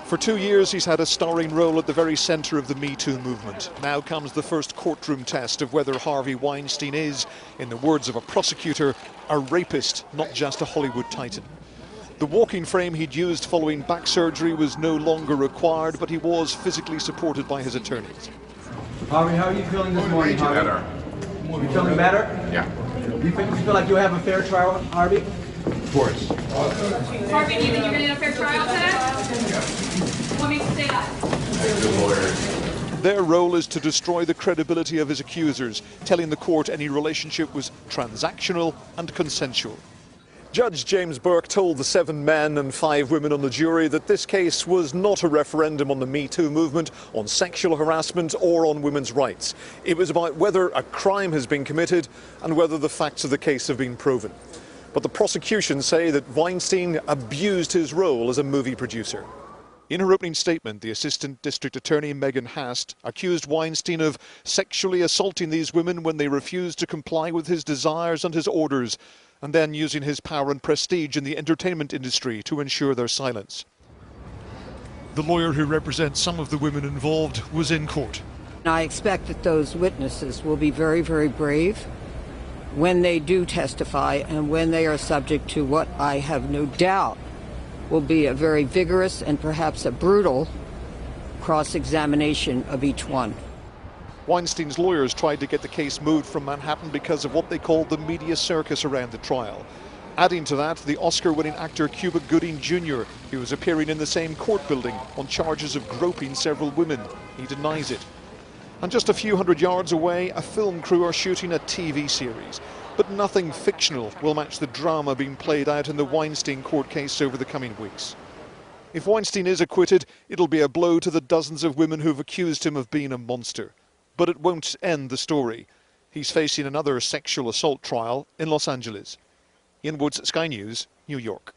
For 2 years, he's had a starring role at the very centre of the Me Too movement. Now comes the first courtroom test of whether Harvey Weinstein is, in the words of a prosecutor, a rapist, not just a Hollywood titan. The walking frame he'd used following back surgery was no longer required, but he was physically supported by his attorneys. Harvey, how are you feeling this morning, Harvey? Better. You feeling better? Yeah. You feel like you have a fair trial, Harvey? Of course. Harvey, do you think you're going to get a fair trial today? Yeah. What makes you say that? Good lawyers. Their role is to destroy the credibility of his accusers, telling the court any relationship was transactional and consensual. Judge James Burke told the 7 men and 5 women on the jury that this case was not a referendum on the Me Too movement, on sexual harassment or on women's rights. It was about whether a crime has been committed and whether the facts of the case have been proven. But the prosecution say that Weinstein abused his role as a movie producer. In her opening statement, the Assistant District Attorney Megan Hast accused Weinstein of sexually assaulting these women when they refused to comply with his desires and his orders, and then using his power and prestige in the entertainment industry to ensure their silence. The lawyer who represents some of the women involved was in court. I expect that those witnesses will be very, very brave when they do testify and when they are subject to what I have no doubt will be a very vigorous and perhaps a brutal cross-examination of each one. Weinstein's lawyers tried to get the case moved from Manhattan because of what they called the media circus around the trial. Adding to that, the Oscar-winning actor Cuba Gooding Jr., who was appearing in the same court building on charges of groping several women. He denies it. And just a few hundred yards away, a film crew are shooting a TV series. But nothing fictional will match the drama being played out in the Weinstein court case over the coming weeks. If Weinstein is acquitted, it'll be a blow to the dozens of women who've accused him of being a monster. But it won't end the story. He's facing another sexual assault trial in Los Angeles. Ian Woods, Sky News, New York.